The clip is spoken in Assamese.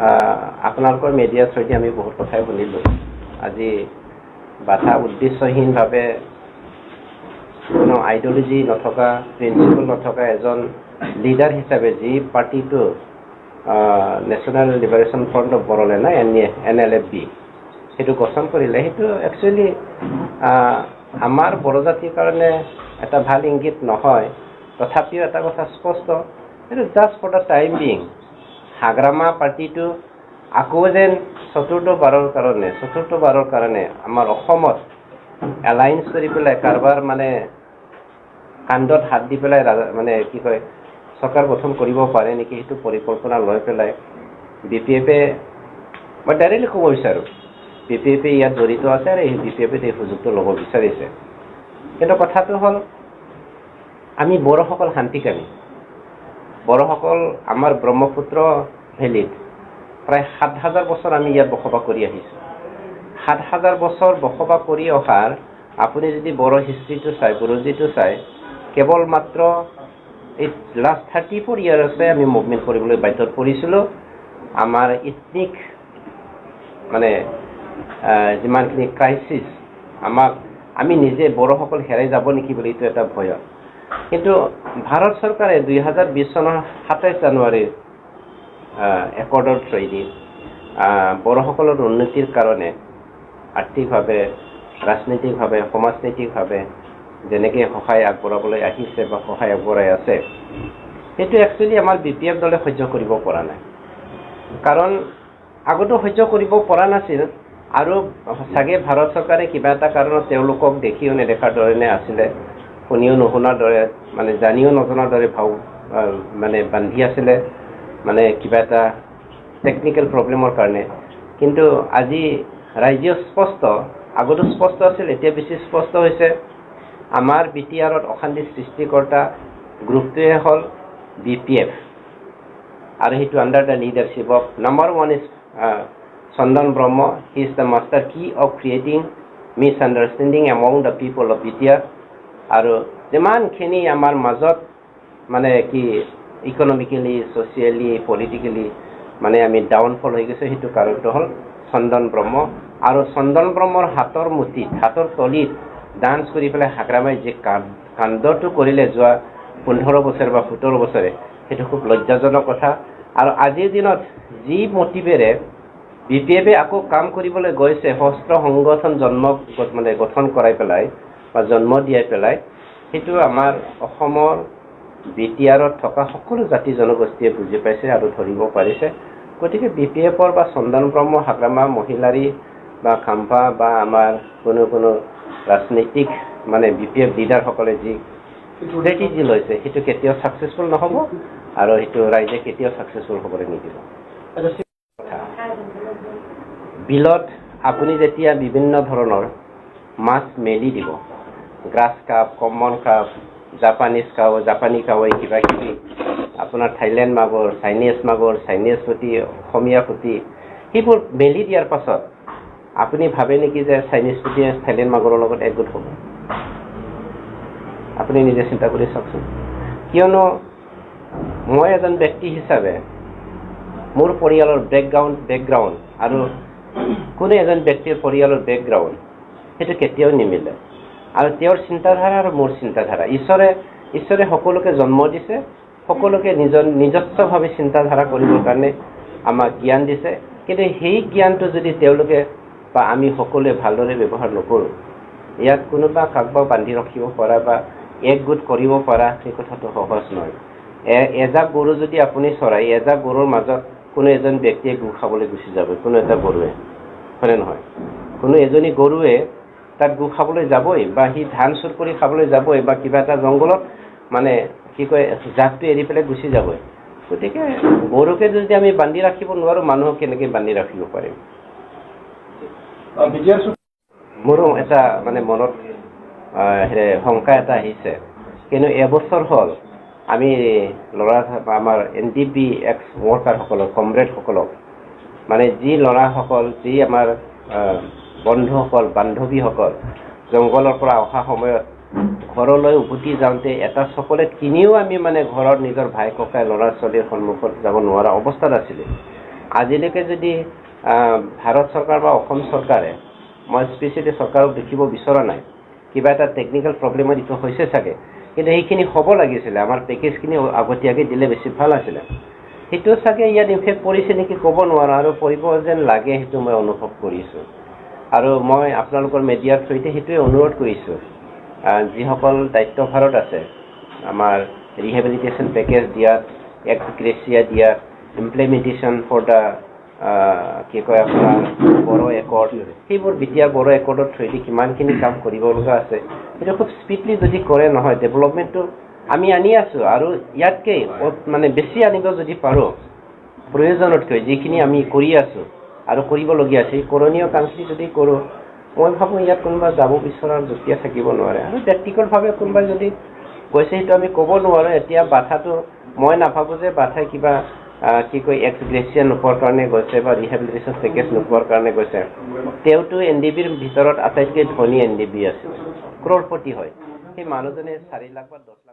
আপোনালোকৰ মিডিয়াৰ থ্ৰুদি আমি বহুত কথাই শুনিলোঁ। আজি বাধা উদ্দেশ্যহীনভাৱে কোনো আইডিঅলজি নথকা, প্ৰিন্সিপল নথকা এজন লিডাৰ হিচাপে যি পাৰ্টিটো national liberation front of Bodoland NLFB সেইটো গঠন কৰিলে, সেইটো একচুৱেলি আমাৰ বড়ো জাতিৰ কাৰণে এটা ভাল ইংগিত নহয়। তথাপিও এটা কথা স্পষ্ট, এইটো just for the time being Hagrama পাৰ্টিটো আকৌ যেন চতুৰ্থবাৰৰ কাৰণে আমাৰ অসমত এলায়েন্স কৰি পেলাই কাৰোবাৰ মানে কান্ধত হাত দি পেলাই মানে কি কয় চৰকাৰ গঠন কৰিব পাৰে নেকি, সেইটো পৰিকল্পনা লৈ পেলাই BPF-এ, মই ডাইৰেক্টলি ক'ব বিচাৰোঁ, BPF-এ ইয়াত জড়িত আছে আৰু এই BPF-এ এই সুযোগটো ল'ব বিচাৰিছে। কিন্তু কথাটো হ'ল আমি বড়োসকল শান্তিকামী। বড়োসকল আমাৰ ব্ৰহ্মপুত্ৰ ভেলীত প্ৰায় ৭,০০০ বছৰ আমি ইয়াত বসবাস কৰি আহিছোঁ। ৭,০০০ বছৰ বসবাস কৰি অহাৰ আপুনি যদি বড়ো হিষ্ট্ৰীটো চাই, বুৰঞ্জীটো চাই, কেৱল মাত্ৰ এই লাষ্ট 34 ইয়াৰ্ছে আমি মুভমেণ্ট কৰিবলৈ বাধ্যত পৰিছিলোঁ। আমাৰ ইথনিক মানে যিমানখিনি ক্ৰাইচিছ আমি নিজে বড়োসকল হেৰাই যাব নেকি বুলি এইটো এটা ভয়। কিন্তু ভাৰত চৰকাৰে 2020 চনৰ 27 জানুৱাৰীৰ একৰ্ডৰ থ্ৰুদি বড়োসকলৰ উন্নতিৰ কাৰণে আৰ্থিকভাৱে, ৰাজনৈতিকভাৱে, সমাজনৈতিকভাৱে যেনেকৈ সহায় আগবঢ়াবলৈ আহিছে বা সহায় আগবঢ়াই আছে, সেইটো একচুৱেলি আমাৰ BPF দলে সহ্য কৰিব পৰা নাই। কাৰণ আগতো সহ্য কৰিব পৰা নাছিল আৰু চাগে ভাৰত চৰকাৰে কিবা এটা কাৰণত তেওঁলোকক দেখিও নেদেখাৰ ধৰণে আছিলে, শুনিও নুশুনাৰ দৰে, মানে জানিও নজনাৰ দৰে ভাও মানে বান্ধি আছিলে, মানে কিবা এটা টেকনিকেল প্ৰব্লেমৰ কাৰণে। কিন্তু আজি ৰাইজেও স্পষ্ট, আগতো স্পষ্ট আছিল, এতিয়া বেছি স্পষ্ট হৈছে। আমাৰ BTR-ত অশান্তি সৃষ্টিকৰ্তা গ্ৰুপটোৱে হ'ল BPF আৰু সেইটো under the leadership of number 1 is Chandan Brahma. He is the master key of creating misunderstanding among the people of BTR। আৰু যিমানখিনি আমাৰ মাজত মানে কি ইকনমিকেলি, ছ'চিয়েলি, পলিটিকেলি মানে আমি ডাউনফল হৈ গৈছোঁ, সেইটো কাৰণটো হ'ল চন্দন ব্ৰহ্ম। আৰু চন্দন ব্ৰহ্মৰ হাতৰ মুঠিত, হাতৰ তলিত ডান্স কৰি পেলাই হাগ্ৰামাই যে কাণ্ডটো কৰিলে যোৱা 15 বছৰ বা 17 বছৰে, সেইটো খুব লজ্জাজনক কথা। আৰু আজিৰ দিনত যি মটিভেৰে BPF-এ আকৌ কাম কৰিবলৈ গৈছে, সশস্ত্ৰ সংগঠন গঠন কৰাই পেলাই বা জন্ম দিয়াই পেলাই, সেইটো আমাৰ অসমৰ BTR-ত থকা সকলো জাতি জনগোষ্ঠীয়ে বুজি পাইছে আৰু ধৰিব পাৰিছে। গতিকে BPF-ৰ বা চন্দন ব্ৰহ্ম, হাগ্ৰামা মহিলাৰী বা খাম্পা বা আমাৰ কোনো ৰাজনৈতিক মানে BPF লিডাৰসকলে যি ষ্ট্ৰেটেজি লৈছে, সেইটো কেতিয়াও ছাকচেছফুল নহ'ব আৰু সেইটো ৰাইজে কেতিয়াও ছাকচেছফুল হ'বলৈ নিদিব। বিলত আপুনি যেতিয়া বিভিন্ন ধৰণৰ মাছ মেলি দিব, গ্ৰাছ কাপ, কমন কাপ, জাপানী কাৱৈ, কিবা কিবি, আপোনাৰ থাইলেণ্ড মাগুৰ, চাইনিজ পুঠি, অসমীয়া পুঠি, সেইবোৰ মেলি দিয়াৰ পাছত আপুনি ভাবে নেকি যে চাইনিজ পুঠি থাইলেণ্ড মাগুৰৰ লগত একগোট হ'ব? আপুনি নিজে চিন্তা কৰি চাওকচোন। কিয়নো মই এজন ব্যক্তি হিচাপে মোৰ পৰিয়ালৰ বেকগ্ৰাউণ্ড আৰু কোনো এজন ব্যক্তিৰ পৰিয়ালৰ বেকগ্ৰাউণ্ড সেইটো কেতিয়াও নিমিলে। আৰু তেওঁৰ চিন্তাধাৰা আৰু মোৰ চিন্তাধাৰা, ঈশ্বৰে সকলোকে জন্ম দিছে, সকলোকে নিজস্বভাৱে চিন্তাধাৰা কৰিবৰ কাৰণে আমাক জ্ঞান দিছে। কিন্তু সেই জ্ঞানটো যদি তেওঁলোকে বা আমি সকলোৱে ভালদৰে ব্যৱহাৰ নকৰোঁ, ইয়াত কোনোবা কাকবা বান্ধি ৰাখিব পৰা বা একগোট কৰিব পৰা, সেই কথাটো সহজ নহয়। এজাক গৰু যদি আপুনি চৰাই, এজাক গৰুৰ মাজত কোনো এজন ব্যক্তিয়ে গু খাবলৈ গুচি যাব, কোনো এটা গৰুৱে, হয়নে নহয়? কোনো এজনী গৰুৱে তাত গু খাবলৈ যাবই, বা সি ধান চুৰ কৰি খাবলৈ যাবই, বা কিবা এটা জংঘলত মানে কি কয় জাকটো এৰি পেলাই গুচি যাবই। গতিকে গৰুকে যদি আমি বান্ধি ৰাখিব নোৱাৰোঁ, মানুহক কেনেকৈ বান্ধি ৰাখিব পাৰিম? মোৰো এটা মানে মনত শংকা এটা আহিছে। কিন্তু এবছৰ হ'ল আমি আমাৰ NDP এক্স ৱৰ্কাৰসকলক, কমৰেডসকলক, মানে যি ল'ৰাসকল, যি আমাৰ বন্ধুসকল, বান্ধৱীসকল জংঘলৰ পৰা অহা সময়ত ঘৰলৈ উভতি যাওঁতে এটা চকলেট কিনিও আমি মানে ঘৰত নিজৰ ভাই ককাই ল'ৰা ছোৱালীৰ সন্মুখত যাব নোৱাৰা অৱস্থাত আছিলে। আজিলৈকে যদি ভাৰত চৰকাৰ বা অসম চৰকাৰে, মই স্পেচিয়েলি চৰকাৰক দেখিব বিচৰা নাই, কিবা এটা টেকনিকেল প্ৰব্লেমত এইটো হৈছে চাগে, কিন্তু সেইখিনি হ'ব লাগিছিলে, আমাৰ পেকেজখিনি আগতীয়াকৈ দিলে বেছি ভাল আছিলে। সেইটো চাগে ইয়াত ইনফেক্ট পৰিছে নেকি ক'ব নোৱাৰোঁ, আৰু পৰিব যেন লাগে, সেইটো মই অনুভৱ কৰিছোঁ। আৰু মই আপোনালোকৰ মিডিয়াৰ থ্ৰুতে সেইটোৱে অনুৰোধ কৰিছোঁ, যিসকল দায়িত্বভাৰত আছে, আমাৰ ৰিহেবিলিটেশ্যন পেকেজ দিয়াত, এক্স গ্ৰেচিয়া দিয়াত, ইমপ্লিমেণ্টেশ্যন ফৰ দ্য কি কয় আপোনাৰ বড়ো একৰ্ড, সেইবোৰ বিটিআৰ বড়ো একৰ্ডৰ থ্ৰুদি কিমানখিনি কাম কৰিব লগা আছে, সেইটো খুব স্পীডলি যদি কৰে নহয়, ডেভেলপমেণ্টটো আমি আনি আছোঁ, আৰু ইয়াতকৈ মানে বেছি আনিব যদি পাৰোঁ, প্ৰয়োজনতকৈ যিখিনি আমি কৰি আছোঁ আৰু কৰিবলগীয়া আছে, এই কৰণীয় কামখিনি যদি কৰোঁ, মই ভাবোঁ ইয়াত কোনোবা যাব বিচৰাৰ যুক্তি থাকিব নোৱাৰে। আৰু প্ৰেক্টিকেলভাৱে কোনোবাই যদি কৈছে, সেইটো আমি ক'ব নোৱাৰোঁ। এতিয়া বাধাটো মই নাভাবোঁ যে বাধাই কিবা কি কয় এক্স গ্ৰেচিয়া নোপোৱাৰ কাৰণে গৈছে বা ৰিহেবিলিটেশ্যন পেকেজ নোপোৱাৰ কাৰণে গৈছে। তেওঁতো NDBৰ ভিতৰত আটাইতকৈ ধনী NDB আছিল, ক্ৰৰপতি হয়। সেই মানুহজনে 4 লাখ বা 10 লাখ